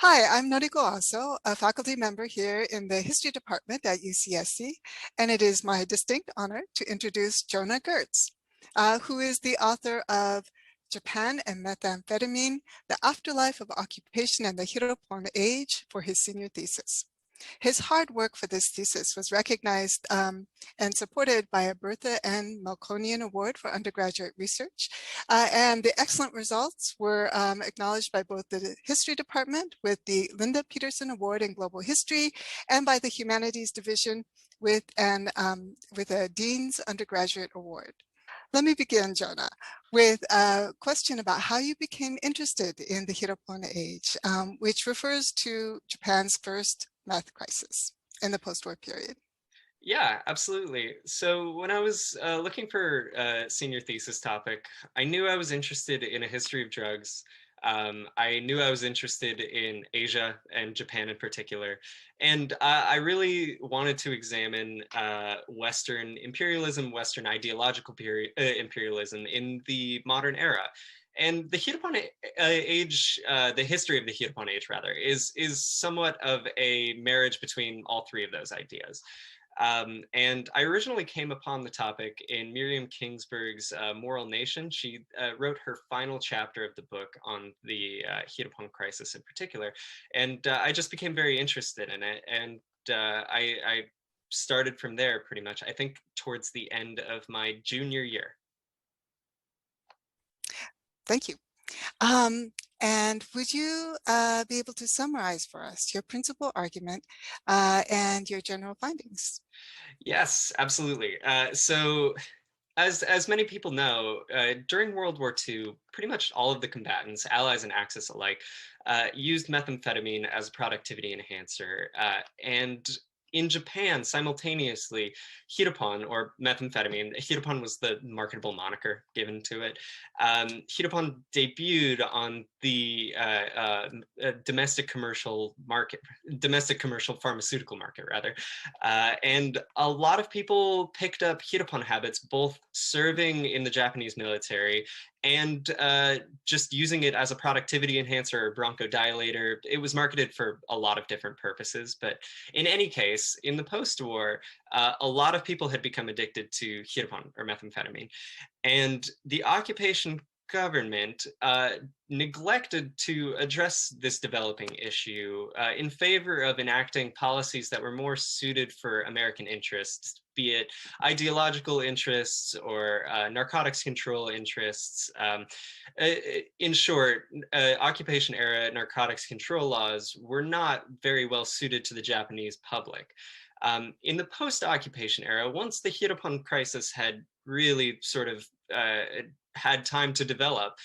Hi, I'm Noriko Aso, a faculty member here in the History Department at UCSC, and it is my distinct honor to introduce Jonah Gertz, who is the author of Japan and Methamphetamine, The Afterlife of Occupation and the Hiropon Age for his senior thesis. His hard work for this thesis was recognized and supported by a Bertha and Melkonian Award for undergraduate research. And the excellent results were acknowledged by both the History Department with the Linda Peterson Award in Global History and by the Humanities Division with a Dean's Undergraduate Award. Let me begin, Jonah, with a question about how you became interested in the Hirapoon Age, which refers to Japan's first meth crisis in the post-war period. Yeah, absolutely. So when I was looking for a senior thesis topic, I knew I was interested in a history of drugs. I knew I was interested in Asia and Japan in particular. And I really wanted to examine Western imperialism, Western ideological imperialism in the modern era. And the Hiropon Age, the history of the Hiropon Age, rather, is somewhat of a marriage between all three of those ideas. And I originally came upon the topic in Miriam Kingsburg's Moral Nation. She wrote her final chapter of the book on the Hiropon crisis in particular. And I just became very interested in it. And I started from there pretty much, I think towards the end of my junior year. Thank you. And would you be able to summarize for us your principal argument and your general findings? Yes, absolutely. So as many people know, during World War II, pretty much all of the combatants, Allies and Axis alike, used methamphetamine as a productivity enhancer. And in Japan, simultaneously, Hiropon, or methamphetamine, Hiropon was the marketable moniker given to it. Hiropon debuted on the domestic commercial pharmaceutical market, rather. And a lot of people picked up Hiropon habits, both serving in the Japanese military and just using it as a productivity enhancer or bronchodilator. It was marketed for a lot of different purposes, but in any case, in the post-war, a lot of people had become addicted to Hiropon or methamphetamine, and the occupation government neglected to address this developing issue in favor of enacting policies that were more suited for American interests, be it ideological interests or narcotics control interests. In short, occupation era narcotics control laws were not very well suited to the Japanese public. In the post-occupation era, once the Hiropon crisis had really sort of had time to develop,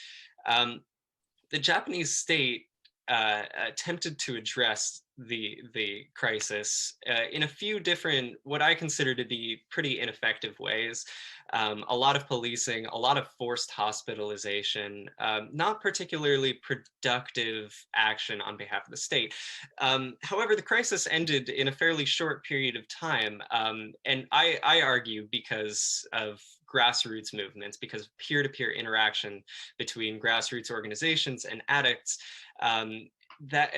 the Japanese state attempted to address the crisis in a few different, what I consider to be pretty ineffective ways. A lot of policing, a lot of forced hospitalization, not particularly productive action on behalf of the state. However, the crisis ended in a fairly short period of time, and I argue because of grassroots movements, because of peer-to-peer interaction between grassroots organizations and addicts, that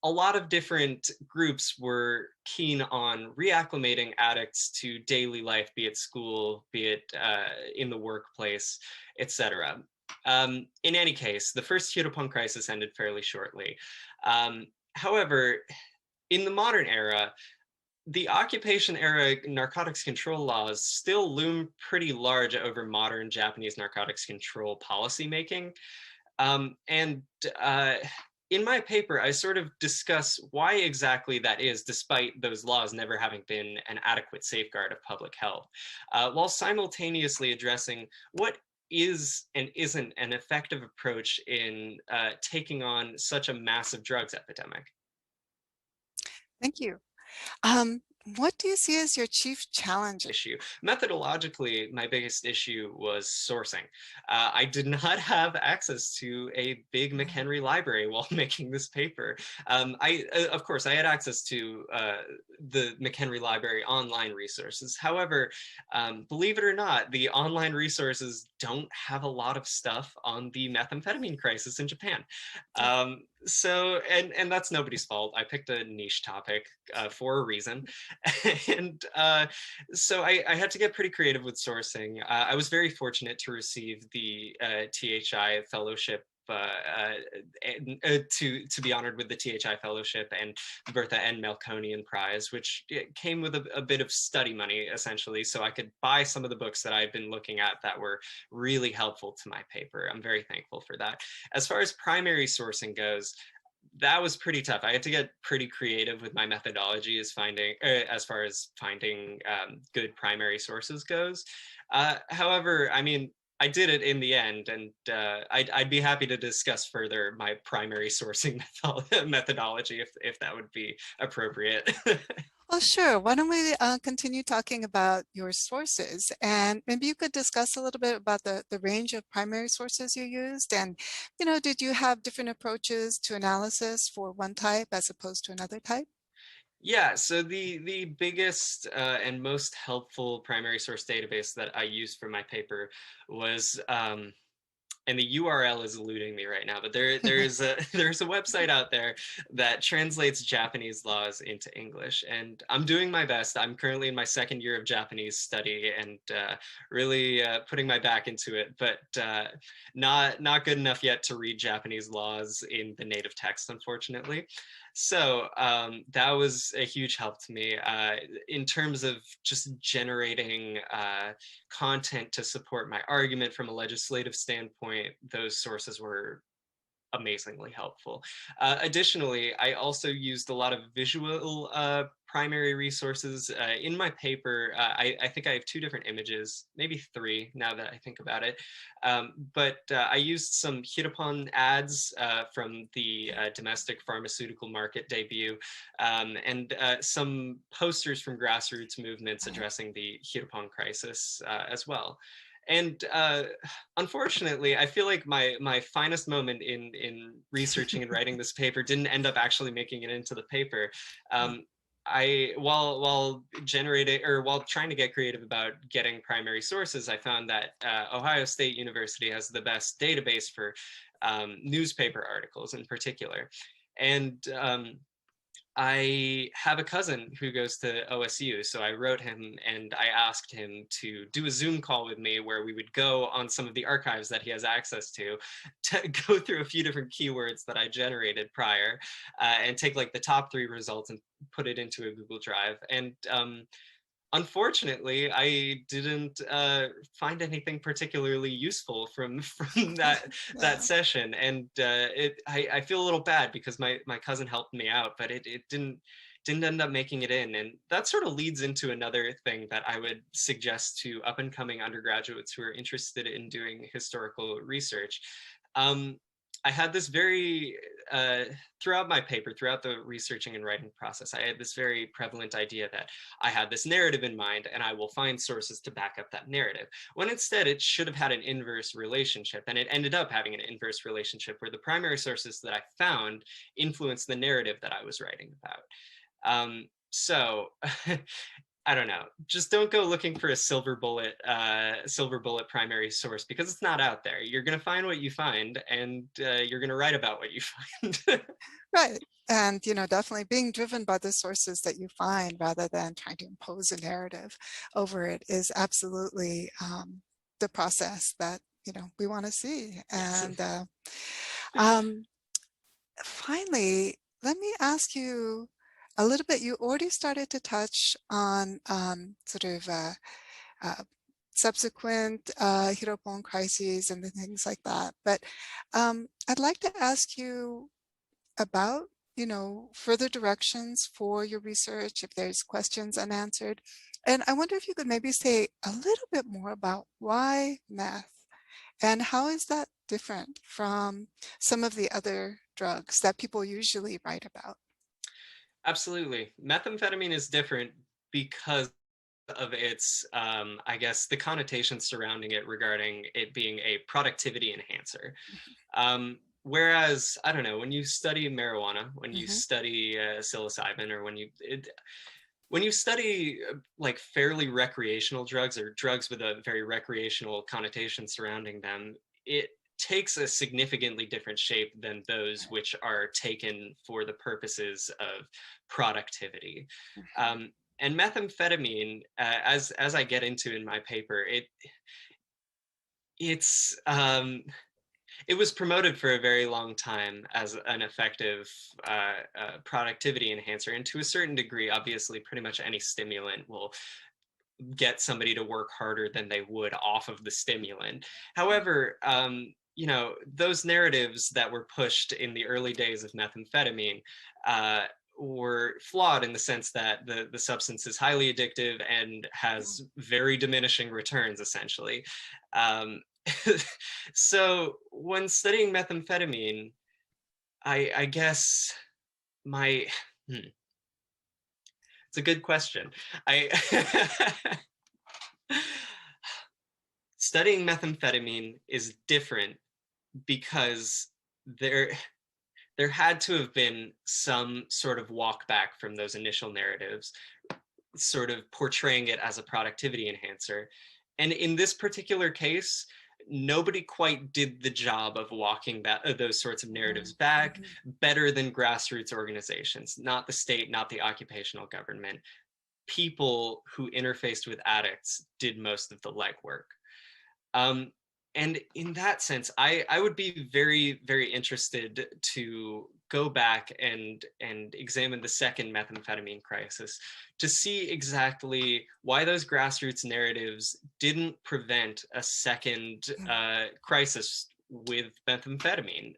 a lot of different groups were keen on reacclimating addicts to daily life, be it school, be it in the workplace, etc. In any case, the first Hiropon crisis ended fairly shortly. However, in the modern era, the occupation era narcotics control laws still loom pretty large over modern Japanese narcotics control policymaking. In my paper, I sort of discuss why exactly that is, despite those laws never having been an adequate safeguard of public health, while simultaneously addressing what is and isn't an effective approach in taking on such a massive drugs epidemic. Thank you. What do you see as your chief challenge? Issue. Methodologically, my biggest issue was sourcing. I did not have access to a big McHenry library while making this paper. Of course, I had access to the McHenry Library online resources. However, believe it or not, the online resources don't have a lot of stuff on the methamphetamine crisis in Japan. So, and that's nobody's fault. I picked a niche topic for a reason. And so I had to get pretty creative with sourcing. I was very fortunate to receive the THI fellowship, to be honored with the THI fellowship and Bertha N. Melkonian Prize, which came with a bit of study money, essentially, so I could buy some of the books that I've been looking at that were really helpful to my paper. I'm very thankful for that. As far as primary sourcing goes, that was pretty tough. I had to get pretty creative with my methodology as far as finding good primary sources goes. However, I mean, I did it in the end, and I'd be happy to discuss further my primary sourcing methodology if that would be appropriate. Well, sure. Why don't we continue talking about your sources, and maybe you could discuss a little bit about the range of primary sources you used, and did you have different approaches to analysis for one type as opposed to another type? Yeah, so the biggest and most helpful primary source database that I used for my paper was and the URL is eluding me right now, but there's a there's a website out there that translates Japanese laws into English, and I'm doing my best. I'm currently in my second year of Japanese study and really putting my back into it, but not good enough yet to read Japanese laws in the native text, unfortunately. So that was a huge help to me in terms of just generating content to support my argument from a legislative standpoint. Those sources were amazingly helpful. Additionally, I also used a lot of visual primary resources. In my paper, I think I have two different images, maybe three now that I think about it. But I used some Hiropon ads from the domestic pharmaceutical market debut, and some posters from grassroots movements addressing the Hiropon crisis as well. And unfortunately, I feel like my finest moment in researching and writing this paper didn't end up actually making it into the paper. I while generating or while trying to get creative about getting primary sources, I found that Ohio State University has the best database for newspaper articles in particular. And I have a cousin who goes to OSU, so I wrote him and I asked him to do a Zoom call with me where we would go on some of the archives that he has access to go through a few different keywords that I generated prior, and take like the top 3 results and put it into a Google Drive. And unfortunately, I didn't find anything particularly useful from that Yeah. session, and I feel a little bad because my cousin helped me out, but it didn't end up making it in, and that sort of leads into another thing that I would suggest to up and coming undergraduates who are interested in doing historical research. I had this very throughout my paper, throughout the researching and writing process, I had this very prevalent idea that I had this narrative in mind and I will find sources to back up that narrative, when instead it should have had an inverse relationship. And it ended up having an inverse relationship where the primary sources that I found influenced the narrative that I was writing about. So I don't know. Just don't go looking for a silver bullet primary source, because it's not out there. You're gonna find what you find, and you're gonna write about what you find. Right. And, definitely being driven by the sources that you find rather than trying to impose a narrative over it is absolutely the process that, we want to see. Yes. And um, finally, let me ask you a little bit. You already started to touch on sort of uh, subsequent Hiropon crises and the things like that. But I'd like to ask you about, further directions for your research, if there's questions unanswered. And I wonder if you could maybe say a little bit more about why meth and how is that different from some of the other drugs that people usually write about? Absolutely. Methamphetamine is different because of its, I guess, the connotations surrounding it regarding it being a productivity enhancer. Whereas, I don't know, when you study marijuana, when you Mm-hmm. study psilocybin, or when you study like fairly recreational drugs or drugs with a very recreational connotation surrounding them, it takes a significantly different shape than those which are taken for the purposes of productivity. And methamphetamine, as I get into in my paper, it's it was promoted for a very long time as an effective productivity enhancer, and to a certain degree, obviously, pretty much any stimulant will get somebody to work harder than they would off of the stimulant. However, you know, those narratives that were pushed in the early days of methamphetamine were flawed in the sense that the substance is highly addictive and has very diminishing returns, essentially. So when studying methamphetamine, I guess my it's a good question. Studying methamphetamine is different because there had to have been some sort of walk back from those initial narratives, sort of portraying it as a productivity enhancer. And in this particular case, nobody quite did the job of walking those sorts of narratives back better than grassroots organizations, not the state, not the occupational government. People who interfaced with addicts did most of the legwork. And in that sense, I would be very, very interested to go back and examine the second methamphetamine crisis to see exactly why those grassroots narratives didn't prevent a second crisis with methamphetamine.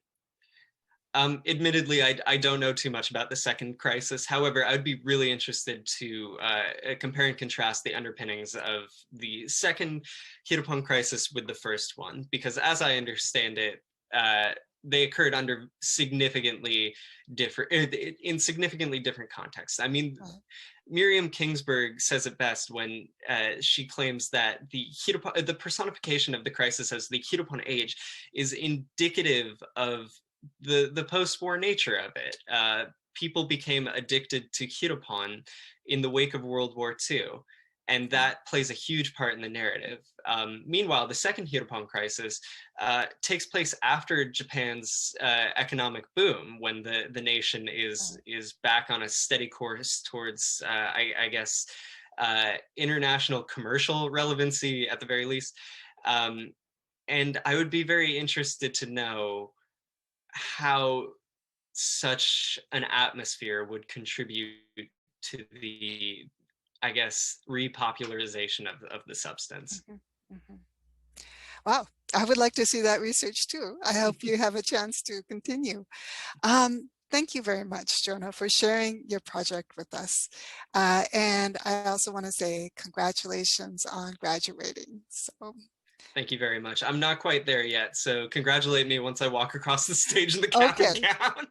Admittedly, I don't know too much about the second crisis. However, I'd be really interested to compare and contrast the underpinnings of the second Hiropon crisis with the first one, because as I understand it, they occurred under significantly different, in significantly different contexts. I mean, Miriam Kingsburg says it best when she claims that the personification of the crisis as the Hiropon Age is indicative of the post-war nature of it. People became addicted to Hiropon in the wake of World War II, and that plays a huge part in the narrative. Meanwhile, the second Hiropon crisis takes place after Japan's economic boom, when the nation is back on a steady course towards, I guess, international commercial relevancy at the very least. And I would be very interested to know how such an atmosphere would contribute to the, I guess, repopularization of the substance. Wow, I would like to see that research too. I hope you have a chance to continue. Thank you very much, Jonah, for sharing your project with us. And I also want to say congratulations on graduating. So. Thank you very much. I'm not quite there yet, so congratulate me once I walk across the stage in the cap Okay. and gown.